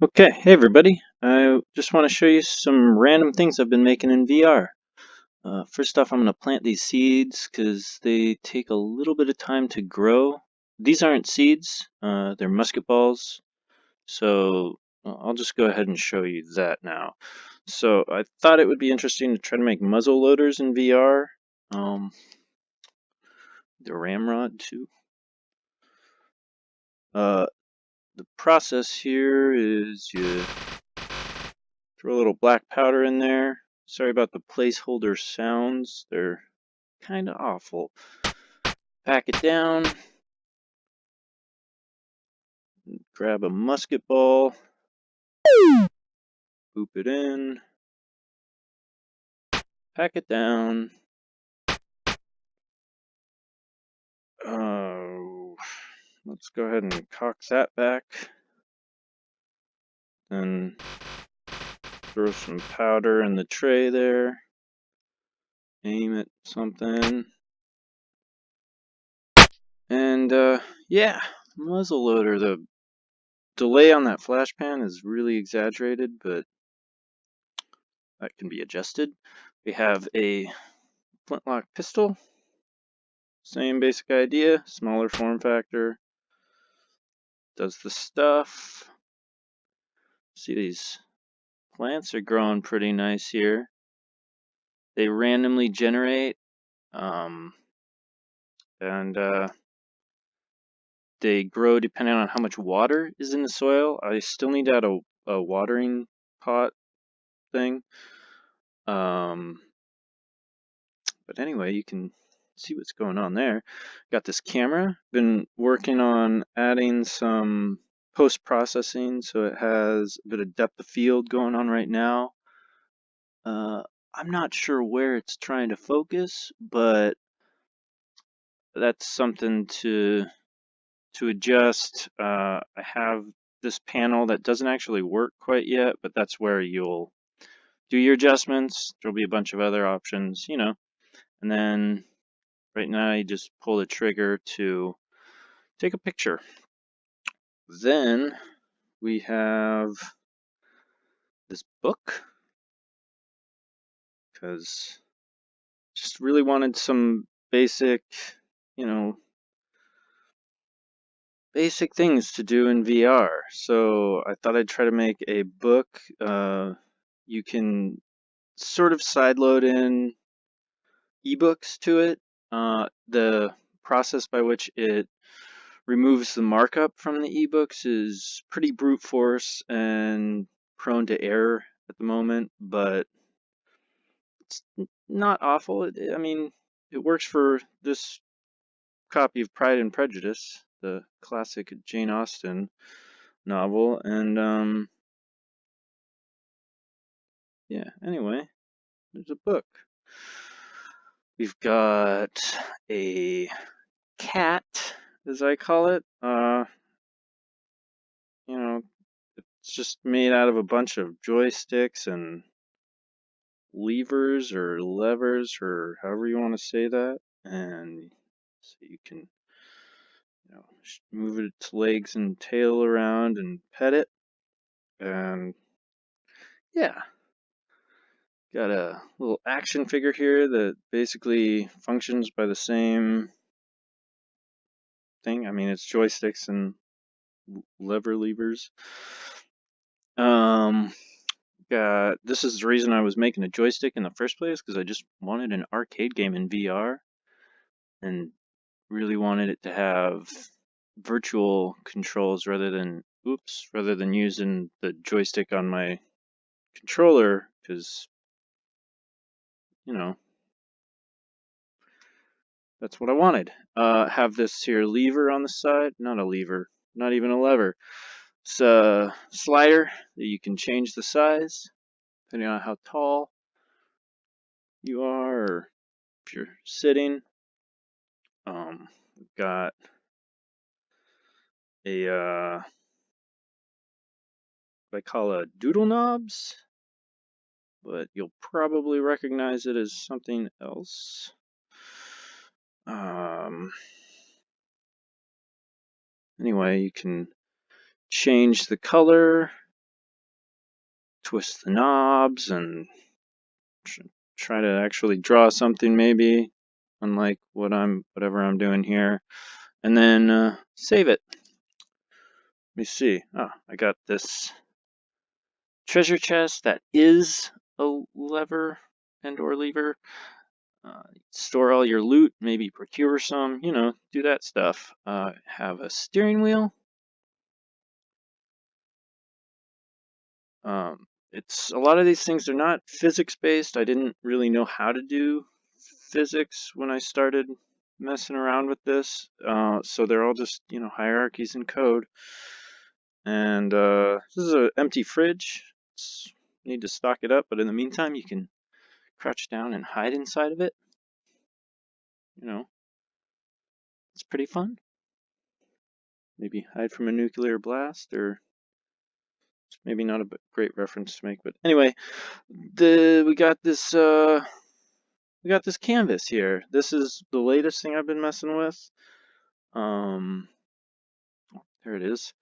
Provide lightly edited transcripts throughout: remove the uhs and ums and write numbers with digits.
Okay, hey everybody. I just want to show you some random things I've been making in VR. First off, I'm going to plant these seeds because they take a little bit of time to grow. These aren't seeds, they're musket balls. So I'll just go ahead and show you that now. So I thought it would be interesting to try to make muzzle loaders in VR. Um, the ramrod too. Uh, the process here is you throw a little black powder in there. Sorry about the placeholder sounds. They're kind of awful. Pack it down. Grab a musket ball. Boop it in. Pack it down. Let's go ahead and cock that back. Then throw some powder in the tray there. Aim at something. And yeah, muzzle loader. The delay on that flash pan is really exaggerated, but that can be adjusted. We have a flintlock pistol. Same basic idea, smaller form factor. Does the stuff. See, these plants are growing pretty nice here. They randomly generate, and they grow depending on how much water is in the soil. I still need to add a watering pot thing. But anyway, you can see what's going on there. Got this camera. Been working on adding some post-processing, so it has a bit of depth of field going on right now. I'm not sure where it's trying to focus, but that's something to adjust. I have this panel that doesn't actually work quite yet, but that's where you'll do your adjustments. There'll be a bunch of other options, and then right now you just pull the trigger to take a picture. Then we have this book, because just really wanted some basic, you know, basic things to do in VR. So I thought I'd try to make a book. You can sort of sideload in ebooks to it. The process by which it removes the markup from the ebooks is pretty brute force and prone to error at the moment, but it's not awful. I mean, it works for this copy of Pride and Prejudice, the classic Jane Austen novel, and yeah, anyway, there's a book. We've got a cat, as I call it. It's just made out of a bunch of joysticks and levers or levers or however you want to say that. And so you can, move its legs and tail around and pet it. And yeah, got a little action figure here that basically functions by the same thing. I mean, it's joysticks and levers. This is the reason I was making a joystick in the first place, because I just wanted an arcade game in VR and really wanted it to have virtual controls rather than using the joystick on my controller, because that's what I wanted. Have this here lever on the side, not a lever, not even a lever. It's a slider that you can change the size depending on how tall you are or if you're sitting. We've got a what I call a doodle knobs, but you'll probably recognize it as something else. Anyway, you can change the color twist the knobs and try to actually draw something maybe, unlike whatever I'm doing here, and then save it. Let me see. Oh, I got this treasure chest that is a lever and or lever. Store all your loot, maybe procure some, do that stuff. Have a steering wheel. It's a lot of these things are not physics based. I didn't really know how to do physics when I started messing around with this. So they're all just, hierarchies in code. And this is an empty fridge. Need to stock it up, but in the meantime, you can crouch down and hide inside of it. It's pretty fun. Maybe hide from a nuclear blast, or it's maybe not a great reference to make, but anyway, we got this canvas here. This is the latest thing I've been messing with. There it is.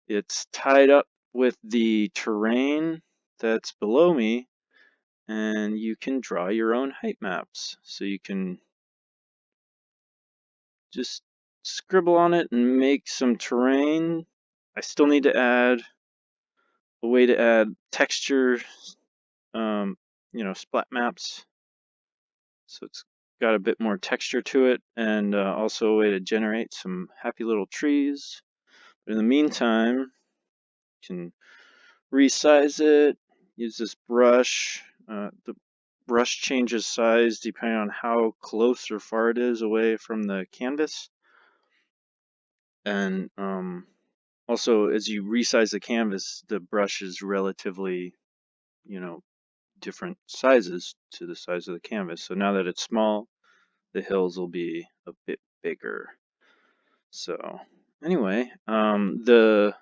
It's tied up with the terrain that's below me, and you can draw your own height maps. So you can just scribble on it and make some terrain. I still need to add a way to add texture, splat maps. So it's got a bit more texture to it, and also a way to generate some happy little trees. But in the meantime, you can resize it, use this brush. The brush changes size depending on how close or far it is away from the canvas. And also, as you resize the canvas, the brush is relatively, different sizes to the size of the canvas. So now that it's small, the hills will be a bit bigger. So anyway, the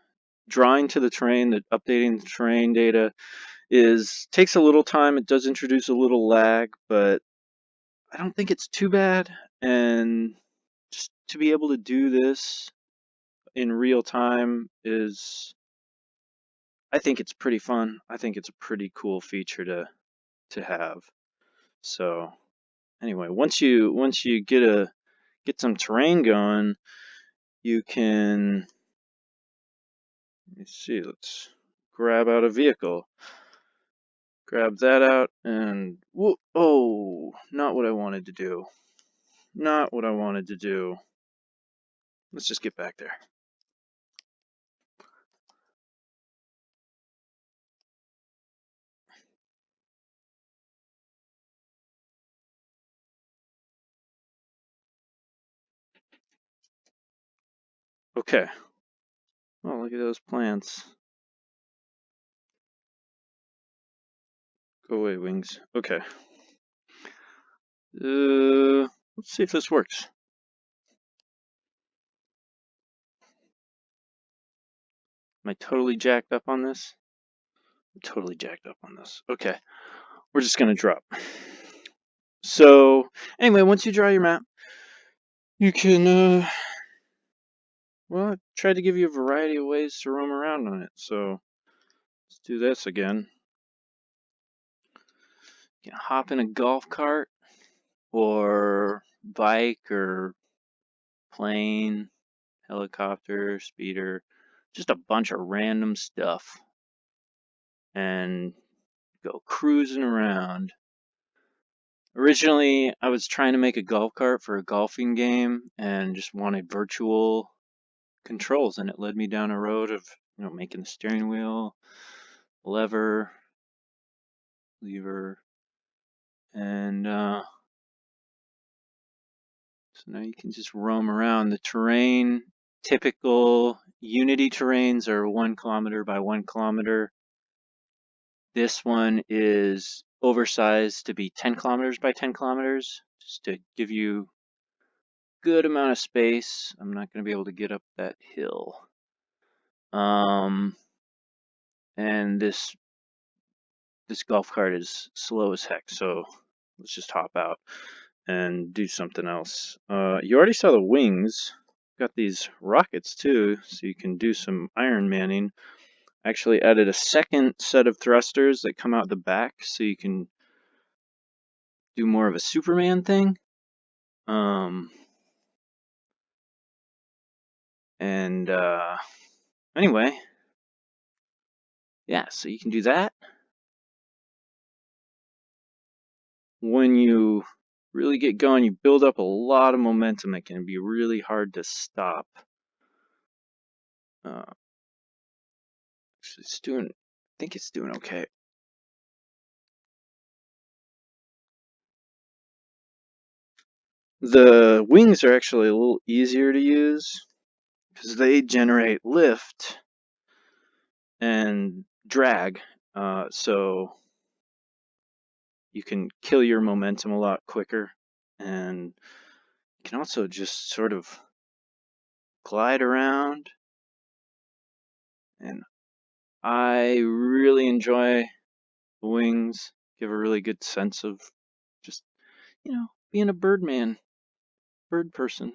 drawing to the terrain, the updating the terrain data takes a little time. It does introduce a little lag, but I don't think it's too bad. And just to be able to do this in real time I think it's pretty fun. I think it's a pretty cool feature to have. So anyway, once you get some terrain going, you can, let me see, let's grab out a vehicle. Grab that out and, oh, not what I wanted to do. Not what I wanted to do. Let's just get back there. Okay. Oh, look at those plants. Go away, wings. Okay. Let's see if this works. Am I totally jacked up on this? I'm totally jacked up on this. Okay. We're just going to drop. So, anyway, once you draw your map, you can, I tried to give you a variety of ways to roam around on it. So, let's do this again. You can hop in a golf cart or bike or plane, helicopter, speeder, just a bunch of random stuff, and go cruising around. Originally, I was trying to make a golf cart for a golfing game and just wanted virtual controls, and it led me down a road of making the steering wheel, lever, and so now you can just roam around. The terrain, typical Unity terrains are 1 kilometer by 1 kilometer. This one is oversized to be 10 kilometers by 10 kilometers, just to give you good amount of space. I'm not going to be able to get up that hill. And this golf cart is slow as heck, so let's just hop out and do something else. You already saw the wings. Got these rockets too, so you can do some Iron Manning. Actually added a second set of thrusters that come out the back, so you can do more of a Superman thing. And anyway, yeah, so you can do that. When you really get going, you build up a lot of momentum that can be really hard to stop. Actually, I think it's doing okay. The wings are actually a little easier to use because they generate lift and drag, so you can kill your momentum a lot quicker, and you can also just sort of glide around. And I really enjoy the wings, give a really good sense of just, being a bird person,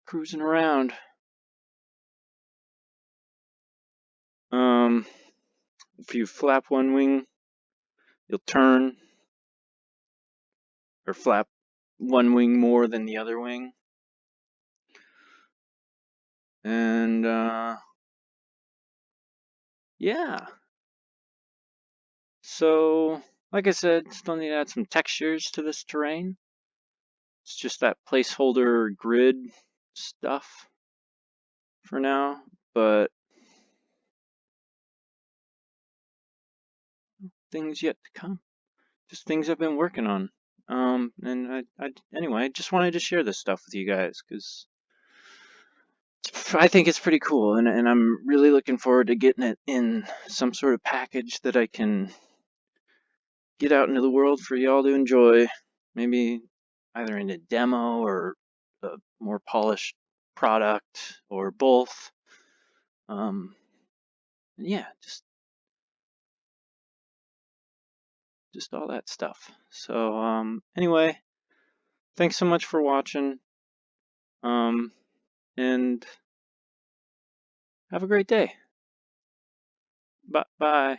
cruising around. If you flap one wing, you'll turn, or flap one wing more than the other wing. And yeah. So, like I said, still need to add some textures to this terrain. It's just that placeholder grid stuff for now, but things yet to come. Just things I've been working on. And anyway, I just wanted to share this stuff with you guys because I think it's pretty cool, and I'm really looking forward to getting it in some sort of package that I can get out into the world for y'all to enjoy. Maybe either in a demo or a more polished product or both. Yeah, just all that stuff. So anyway, thanks so much for watching. And have a great day. Bye.